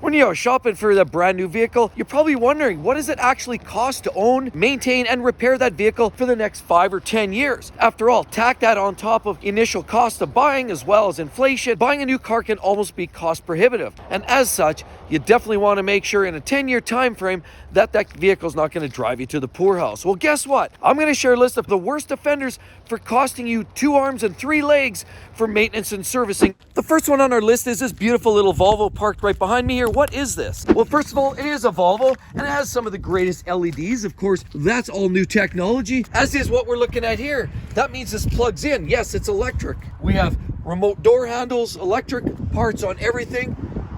When you're shopping for the brand new vehicle, you're probably wondering, what does it actually cost to own, maintain, and repair that vehicle for the next 5 or 10 years? After all, tack that on top of initial cost of buying as well as inflation, buying a new car can almost be cost prohibitive. And as such, you definitely want to make sure in a 10-year time frame that vehicle is not going to drive you to the poorhouse. Well, guess what? I'm going to share a list of the worst offenders for costing you 2 arms and 3 legs for maintenance and servicing. The first one on our list is this beautiful little Volvo parked right behind me here. What is this? Well, first of all, it is a Volvo and it has some of the greatest LEDs. Of course, that's all new technology, as is what we're looking at here. That means this plugs in. Yes, it's electric. We have remote door handles, electric parts on everything.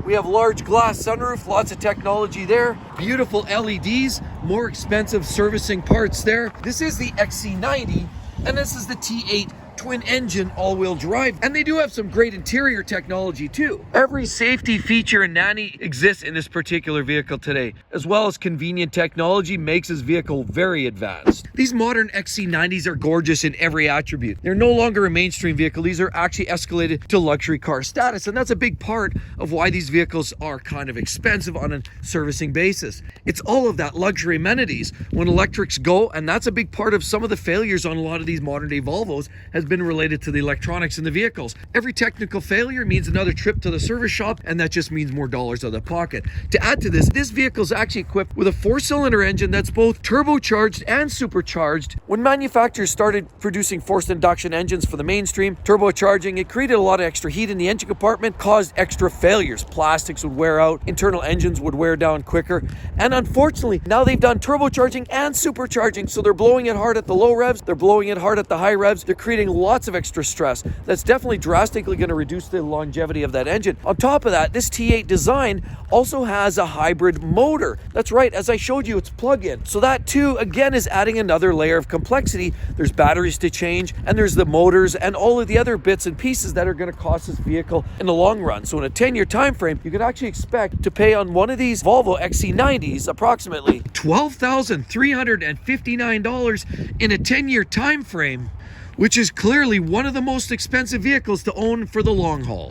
We have large glass sunroof, lots of technology there. Beautiful LEDs, more expensive servicing parts there. This is the XC90 and this is the T8 twin engine all-wheel drive, and they do have some great interior technology too. Every safety feature and nanny exists in this particular vehicle today, as well as convenient technology makes this vehicle very advanced. These modern XC90s are gorgeous in every attribute. They're no longer a mainstream vehicle. These are actually escalated to luxury car status, and that's a big part of why these vehicles are kind of expensive on a servicing basis. It's all of that luxury amenities when electrics go, and that's a big part of some of the failures on a lot of these modern day Volvos has been related to the electronics in the vehicles. Every technical failure means another trip to the service shop, and that just means more dollars out of the pocket. To add to this vehicle is actually equipped with a 4-cylinder engine that's both turbocharged and supercharged. When manufacturers started producing forced induction engines for the mainstream, turbocharging, it created a lot of extra heat in the engine compartment, caused extra failures. Plastics would wear out, internal engines would wear down quicker, and unfortunately, now they've done turbocharging and supercharging, so they're blowing it hard at the low revs, they're blowing it hard at the high revs, they're creating lots of extra stress. That's definitely drastically going to reduce the longevity of that engine. On top of that, this T8 design also has a hybrid motor. That's right, as I showed you, it's plug-in. So that too, again, is adding another layer of complexity. There's batteries to change, and there's the motors and all of the other bits and pieces that are going to cost this vehicle in the long run. So in a 10-year time frame, you could actually expect to pay on one of these Volvo XC90s approximately $12,359 in a 10-year time frame, which is clearly one of the most expensive vehicles to own for the long haul.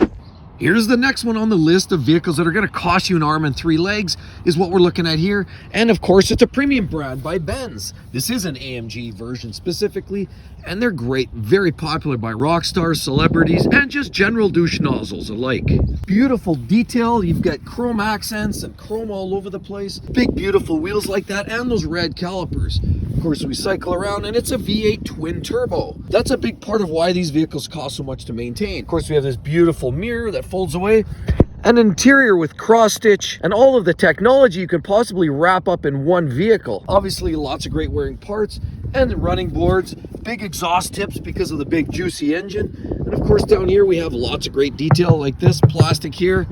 Here's the next one on the list of vehicles that are going to cost you an arm and 3 legs, is what we're looking at here. And of course, it's a premium brand by Benz. This is an AMG version specifically, and they're great, very popular by rock stars, celebrities, and just general douche nozzles alike. Beautiful detail. You've got chrome accents and chrome all over the place. Big, beautiful wheels like that, and those red calipers. Of course, we cycle around, and it's a V8 twin turbo. That's a big part of why these vehicles cost so much to maintain. Of course, we have this beautiful mirror that folds away, an interior with cross stitch, and all of the technology you can possibly wrap up in one vehicle. Obviously, lots of great wearing parts and running boards, big exhaust tips because of the big juicy engine. And of course, down here we have lots of great detail like this, plastic here,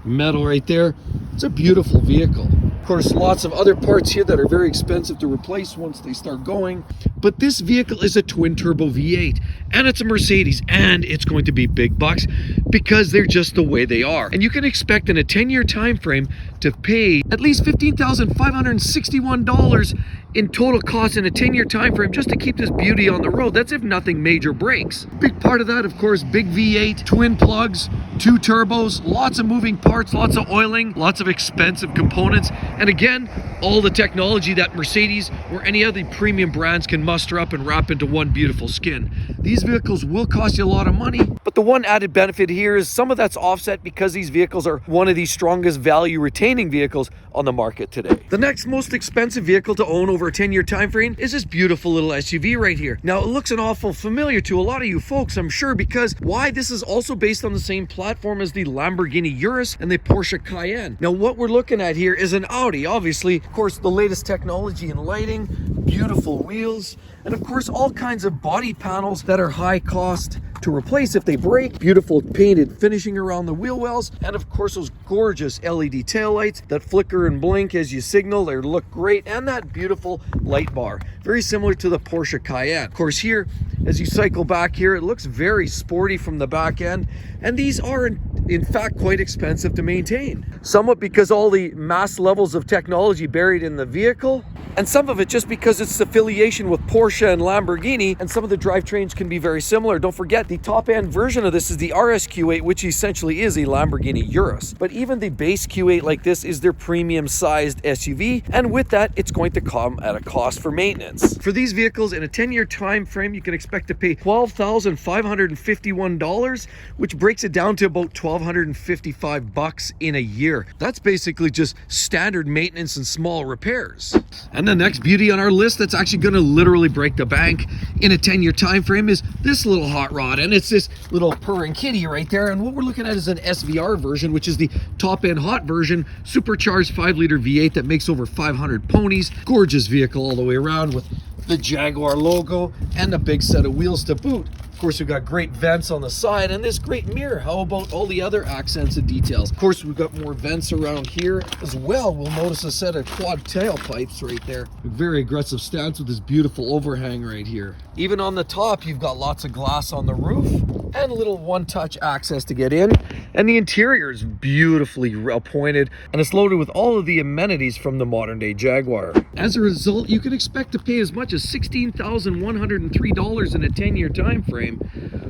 metal right there. It's a beautiful vehicle. Of course, lots of other parts here that are very expensive to replace once they start going. But this vehicle is a twin turbo V8, and it's a Mercedes, and it's going to be big bucks because they're just the way they are. And you can expect in a 10-year time frame to pay at least $15,561 in total cost in a 10-year time frame just to keep this beauty on the road. That's if nothing major breaks. Big part of that, of course, big V8, twin plugs, 2 turbos, lots of moving parts, lots of oiling, lots of expensive components, and again, all the technology that Mercedes or any other premium brands can muster up and wrap into one beautiful skin. These vehicles will cost you a lot of money, but the one added benefit here is some of that's offset because these vehicles are one of the strongest value retaining vehicles on the market today. The next most expensive vehicle to own over a 10-year time frame is this beautiful little SUV right here. Now, it looks an awful familiar to a lot of you folks, I'm sure, because why? This is also based on the same platform as the Lamborghini Urus and the Porsche Cayenne. Now, what we're looking at here is an Audi, obviously, of course, the latest technology in lighting, beautiful wheels, and of course, all kinds of body panels that are high cost to replace if they break, beautiful painted finishing around the wheel wells, and of course those gorgeous LED taillights that flicker and blink as you signal. They look great, and that beautiful light bar, very similar to the Porsche Cayenne. Of course, here as you cycle back here, it looks very sporty from the back end, and these are in fact quite expensive to maintain. Somewhat because all the mass levels of technology buried in the vehicle, and some of it just because it's affiliation with Porsche and Lamborghini, and some of the drivetrains can be very similar. Don't forget, the top-end version of this is the RS Q8, which essentially is a Lamborghini Urus. But even the base Q8 like this is their premium-sized SUV, and with that, it's going to come at a cost for maintenance. For these vehicles, in a 10-year time frame, you can expect to pay $12,551, which breaks it down to about $1,255 in a year. That's basically just standard maintenance and small repairs. And the next beauty on our list that's actually going to literally break the bank in a 10-year time frame is this little hot rod, and it's this little purring kitty right there. And what we're looking at is an SVR version, which is the top-end hot version, supercharged 5-liter V8 that makes over 500 ponies. Gorgeous vehicle all the way around with the Jaguar logo and a big set of wheels to boot. Of course, we've got great vents on the side and this great mirror. How about all the other accents and details? Of course, we've got more vents around here as well. We'll notice a set of quad tailpipes right there. A very aggressive stance with this beautiful overhang right here. Even on the top, you've got lots of glass on the roof and a little one-touch access to get in. And the interior is beautifully appointed, and it's loaded with all of the amenities from the modern-day Jaguar. As a result, you can expect to pay as much as $16,103 in a 10-year time frame,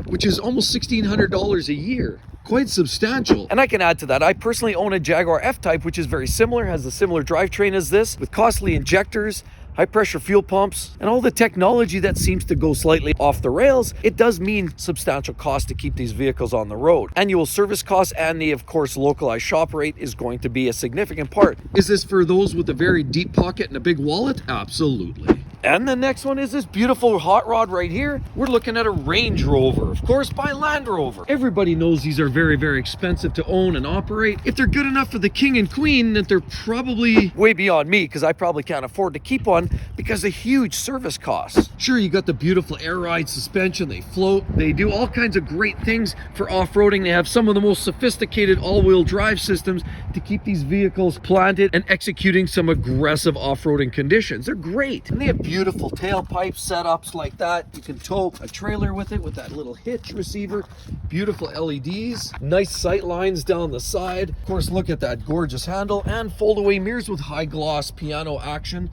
which is almost $1,600 a year. Quite substantial. And I can add to that, I personally own a Jaguar F-Type, which is very similar, has a similar drivetrain as this, with costly injectors, high pressure fuel pumps, and all the technology that seems to go slightly off the rails. It does mean substantial cost to keep these vehicles on the road. Annual service costs and the, of course, localized shop rate is going to be a significant part. Is this for those with a very deep pocket and a big wallet? Absolutely. And the next one is this beautiful hot rod right here. We're looking at a Range Rover, of course, by Land Rover. Everybody knows these are very, very expensive to own and operate. If they're good enough for the king and queen, then they're probably way beyond me, because I probably can't afford to keep one because of huge service costs. Sure, you got the beautiful air ride suspension, they float, they do all kinds of great things for off-roading. They have some of the most sophisticated all-wheel drive systems to keep these vehicles planted and executing some aggressive off-roading conditions. They're great, and they have beautiful tailpipe setups like that. You can tow a trailer with it with that little hitch receiver. Beautiful LEDs, nice sight lines down the side. Of course, look at that gorgeous handle and fold-away mirrors with high gloss piano action.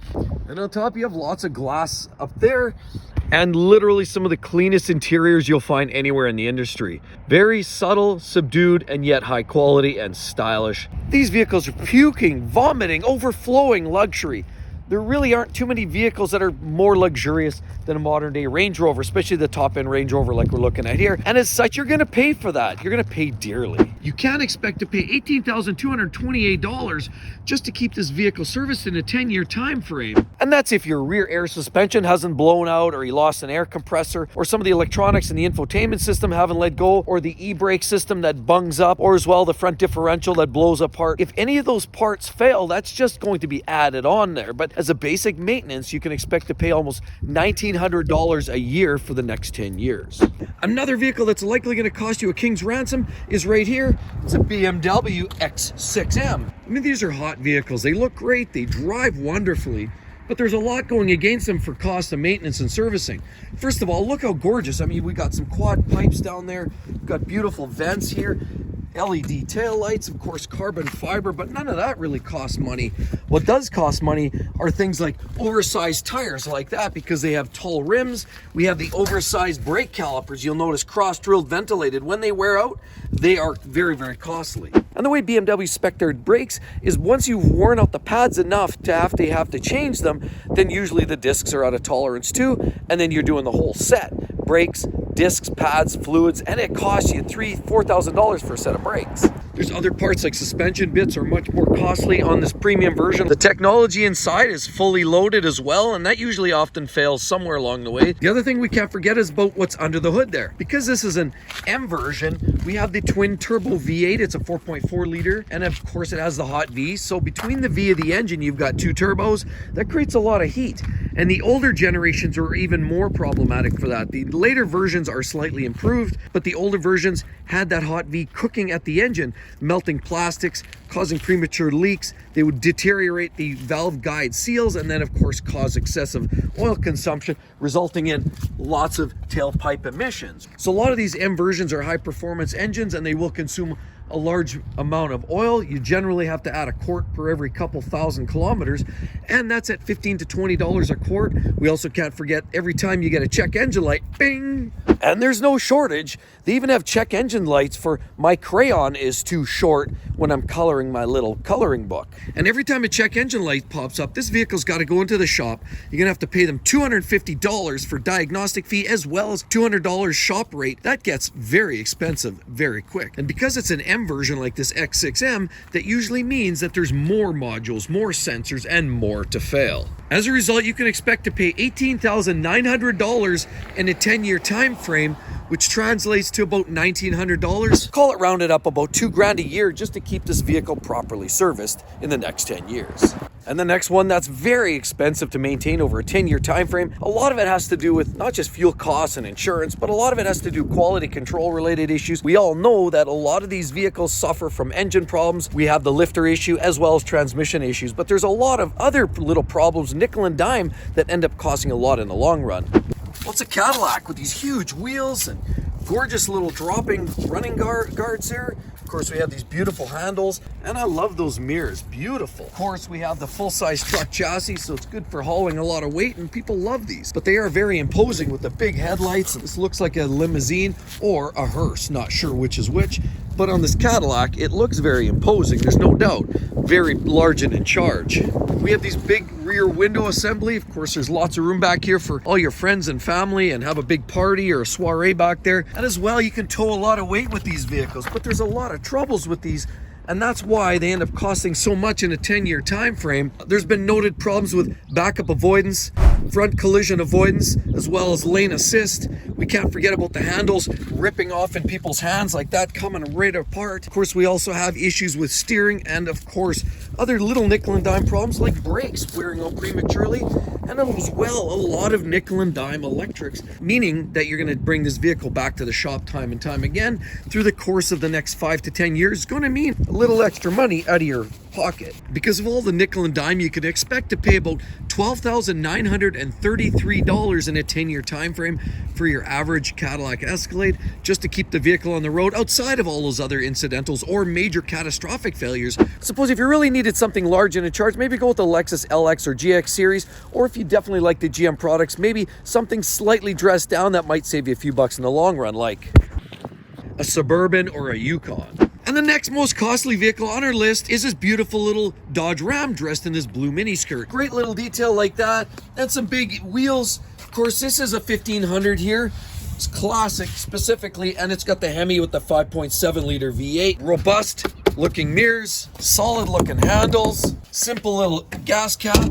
And on top, you have lots of glass up there and literally some of the cleanest interiors you'll find anywhere in the industry. Very subtle, subdued, and yet high quality and stylish. These vehicles are puking, vomiting, overflowing luxury. There really aren't too many vehicles that are more luxurious than a modern day Range Rover, especially the top end Range Rover like we're looking at here. And as such, you're gonna pay for that. You're gonna pay dearly. You can't expect to pay $18,228 just to keep this vehicle serviced in a 10-year time frame. And that's if your rear air suspension hasn't blown out, or you lost an air compressor, or some of the electronics in the infotainment system haven't let go, or the e-brake system that bungs up, or as well the front differential that blows apart. If any of those parts fail, that's just going to be added on there. But as a basic maintenance, you can expect to pay almost $1,900 a year for the next 10 years. Another vehicle that's likely going to cost you a king's ransom is right here. It's a BMW X6M. I mean, these are hot vehicles. They look great. They drive wonderfully. But there's a lot going against them for cost of maintenance and servicing. First of all, look how gorgeous. I mean, we got some quad pipes down there. We've got beautiful vents here. LED tail lights, of course, carbon fiber, but none of that really costs money. What does cost money are things like oversized tires like that, because they have tall rims. We have the oversized brake calipers. You'll notice cross-drilled, ventilated. When they wear out, they are very, very costly. And the way BMW spec their brakes is once you've worn out the pads enough to have to change them, then usually the discs are out of tolerance too, and then you're doing the whole set. Brakes, discs, pads, fluids, and it costs you $3,000-$4,000 for a set of brakes. There's other parts like suspension bits are much more costly on this premium version. The technology inside is fully loaded as well, and that usually often fails somewhere along the way. The other thing we can't forget is about what's under the hood there. Because this is an M version, we have the twin turbo V8. It's a 4.4 liter, and of course it has the hot V. So between the V of the engine, you've got two turbos. That creates a lot of heat. And the older generations are even more problematic for that. The later versions are slightly improved, but the older versions had that hot V cooking at the engine, melting plastics, causing premature leaks. They would deteriorate the valve guide seals, and then of course cause excessive oil consumption, resulting in lots of tailpipe emissions. So a lot of these M versions are high performance engines, and they will consume a large amount of oil. You generally have to add a quart per every couple thousand kilometers, and that's at $15 to $20 a quart. We also can't forget every time you get a check engine light, bing! And there's no shortage. They even have check engine lights for my crayon is too short when I'm coloring my little coloring book. And every time a check engine light pops up, this vehicle's got to go into the shop. You're gonna have to pay them $250 for diagnostic fee as well as $200 shop rate. That gets very expensive very quick. And because it's an M version like this X6M, that usually means that there's more modules, more sensors, and more to fail. As a result, you can expect to pay $18,900 in a 10-year time frame, which translates to about $1,900. Call it rounded up about $2,000 a year just to keep this vehicle properly serviced in the next 10 years. And the next one that's very expensive to maintain over a 10-year time frame, a lot of it has to do with not just fuel costs and insurance, but a lot of it has to do quality control related issues. We all know that a lot of these vehicles suffer from engine problems. We have the lifter issue as well as transmission issues, but there's a lot of other little problems, nickel and dime, that end up costing a lot in the long run. Well, it's a Cadillac with these huge wheels and gorgeous little dropping running guards here. Of course, we have these beautiful handles, and I love those mirrors, beautiful. Of course, we have the full-size truck chassis, so it's good for hauling a lot of weight, and people love these. But they are very imposing with the big headlights. This looks like a limousine or a hearse, not sure which is which. But on this Cadillac, it looks very imposing, there's no doubt. Very large and in charge. We have these big rear window assembly. Of course, there's lots of room back here for all your friends and family and have a big party or a soiree back there. And as well, you can tow a lot of weight with these vehicles, but there's a lot of troubles with these, and that's why they end up costing so much in a 10-year time frame. There's been noted problems with backup avoidance, front collision avoidance, as well as lane assist. We can't forget about the handles ripping off in people's hands like that, coming right apart. Of course, we also have issues with steering, and of course, other little nickel and dime problems like brakes wearing out prematurely, and as well, a lot of nickel and dime electrics, meaning that you're going to bring this vehicle back to the shop time and time again through the course of the next 5 to 10 years. It's going to mean a little extra money out of your pocket. Because of all the nickel and dime, you can expect to pay about $12,933 in a 10-year time frame for your average Cadillac Escalade, just to keep the vehicle on the road outside of all those other incidentals or major catastrophic failures. Suppose if you really needed something large and in charge, maybe go with the Lexus LX or GX series, or if you definitely like the GM products, maybe something slightly dressed down that might save you a few bucks in the long run, like a Suburban or a Yukon. And the next most costly vehicle on our list is this beautiful little Dodge Ram dressed in this blue miniskirt. Great little detail like that, and some big wheels. Of course, this is a 1500 here. It's classic specifically, and it's got the Hemi with the 5.7 liter V8. Robust looking mirrors, solid looking handles, simple little gas cap,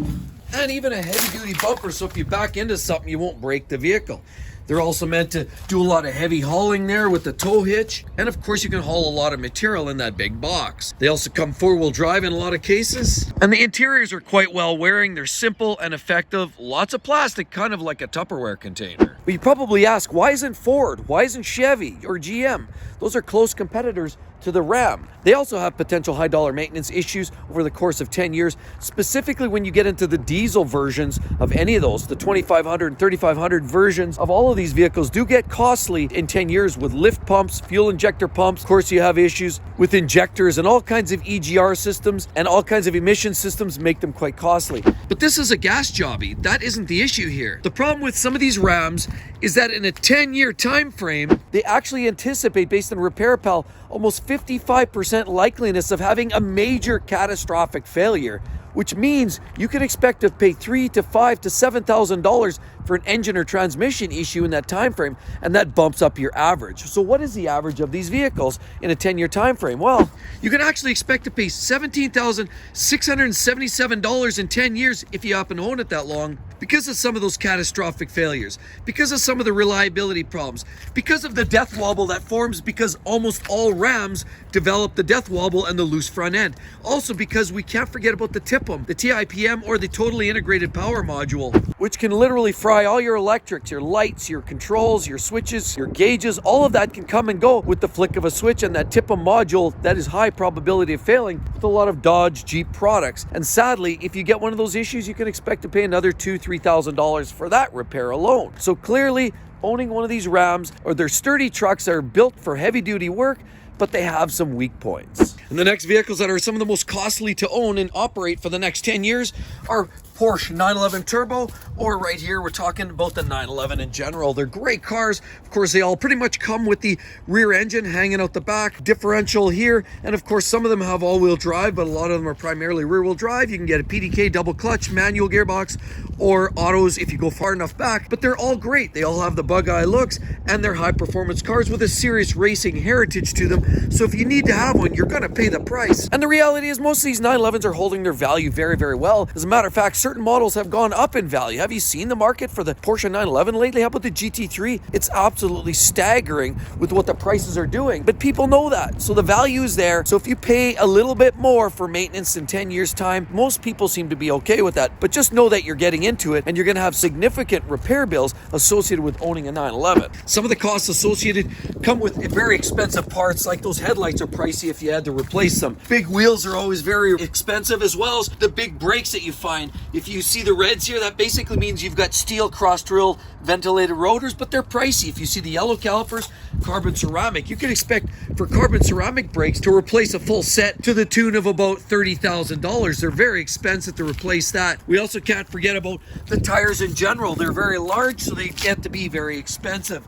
and even a heavy duty bumper, so if you back into something, you won't break the vehicle. They're also meant to do a lot of heavy hauling there with the tow hitch. And of course, you can haul a lot of material in that big box. They also come four-wheel drive in a lot of cases. And the interiors are quite well wearing. They're simple and effective. Lots of plastic, kind of like a Tupperware container. But you probably ask, why isn't Ford? Why isn't Chevy or GM? Those are close competitors to the Ram. They also have potential high dollar maintenance issues over the course of 10 years, specifically when you get into the diesel versions of any of those. The 2500 and 3500 versions of all of these vehicles do get costly in 10 years with lift pumps, fuel injector pumps. Of course, you have issues with injectors, and all kinds of EGR systems and all kinds of emission systems make them quite costly. But this is a gas jobby. That isn't the issue here. The problem with some of these Rams is that in a 10-year time frame, they actually anticipate, based on RepairPal, almost 55% likeliness of having a major catastrophic failure, which means you can expect to pay $3,000 to $5,000 to $7,000 for an engine or transmission issue in that time frame, and that bumps up your average. So what is the average of these vehicles in a 10-year time frame? Well, you can actually expect to pay $17,677 in 10 years if you happen to own it that long, because of some of those catastrophic failures, because of some of the reliability problems, because of the death wobble that forms because almost all Rams develop the death wobble and the loose front end. Also because we can't forget about the TIPM, the TIPM, or the totally integrated power module, which can literally fry all your electrics, your lights, your controls, your switches, your gauges. All of that can come and go with the flick of a switch, and that TIPM module, that is high probability of failing with a lot of Dodge, Jeep products. And sadly, if you get one of those issues, you can expect to pay another $2,000 to $3,000 for that repair alone. So clearly, owning one of these Rams, or their sturdy trucks that are built for heavy duty work, but they have some weak points. And the next vehicles that are some of the most costly to own and operate for the next 10 years are Porsche 911 Turbo, or right here we're talking about the 911 in general. They're great cars. Of course, they all pretty much come with the rear engine hanging out the back, differential here, and of course some of them have all-wheel drive, but a lot of them are primarily rear-wheel drive. You can get a PDK double clutch, manual gearbox, or autos if you go far enough back, but they're all great. They all have the bug-eye looks, and they're high-performance cars with a serious racing heritage to them. So if you need to have one, you're gonna pay the price. And the reality is most of these 911s are holding their value very, very well. As a matter of fact, certain models have gone up in value. Have you seen the market for the Porsche 911 lately? How about the GT3? It's absolutely staggering with what the prices are doing, but people know that. So the value is there. So if you pay a little bit more for maintenance in 10 years time, most people seem to be okay with that. But just know that you're getting into it and you're gonna have significant repair bills associated with owning a 911. Some of the costs associated come with very expensive parts, like those headlights are pricey if you had to replace them. Big wheels are always very expensive, as well as the big brakes that you find. If you see the reds here, that basically means you've got steel cross-drill ventilated rotors, but they're pricey. If you see the yellow calipers, carbon ceramic. You can expect for carbon ceramic brakes to replace a full set to the tune of about $30,000. They're very expensive to replace that. We also can't forget about the tires in general. They're very large, so they get to be very expensive.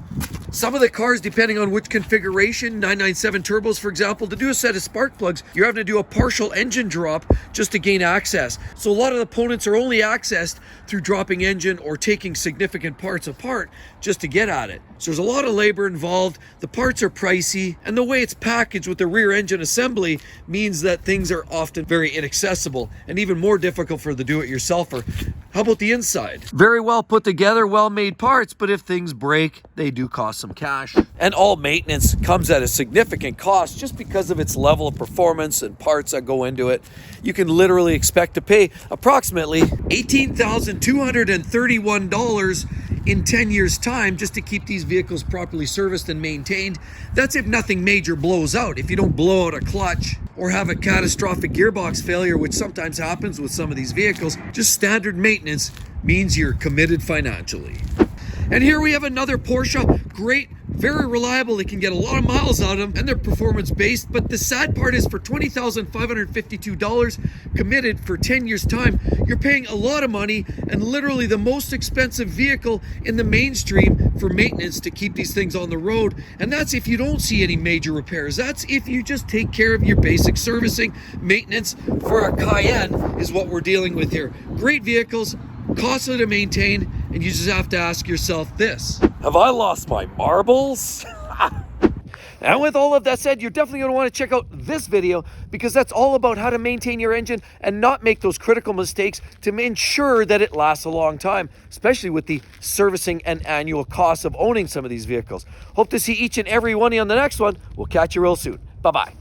Some of the cars, depending on which configuration, 997 turbos, for example, to do a set of spark plugs, you're having to do a partial engine drop just to gain access. So a lot of the components are only accessed through dropping engine or taking significant parts apart just to get at it. So there's a lot of labor involved, the parts are pricey, and the way it's packaged with the rear engine assembly means that things are often very inaccessible and even more difficult for the do-it-yourselfer. How about the inside? Very well put together, well-made parts, but if things break, they do cost some cash. And all maintenance comes at a significant cost just because of its level of performance and parts that go into it. You can literally expect to pay approximately $18,231 in 10 years time just to keep these vehicles properly serviced and maintained. That's if nothing major blows out. If you don't blow out a clutch or have a catastrophic gearbox failure, which sometimes happens with some of these vehicles, just standard maintenance means you're committed financially. And here we have another Porsche, great, very reliable. They can get a lot of miles out of them and they're performance based. But the sad part is for $20,552 committed for 10 years time, you're paying a lot of money and literally the most expensive vehicle in the mainstream for maintenance to keep these things on the road. And that's if you don't see any major repairs. That's if you just take care of your basic servicing. Maintenance for a Cayenne is what we're dealing with here. Great vehicles, costly to maintain, and you just have to ask yourself this: have I lost my marbles? And with all of that said, you're definitely going to want to check out this video because that's all about how to maintain your engine and not make those critical mistakes to ensure that it lasts a long time, especially with the servicing and annual costs of owning some of these vehicles. Hope to see each and every one of you on the next one. We'll catch you real soon. Bye-bye.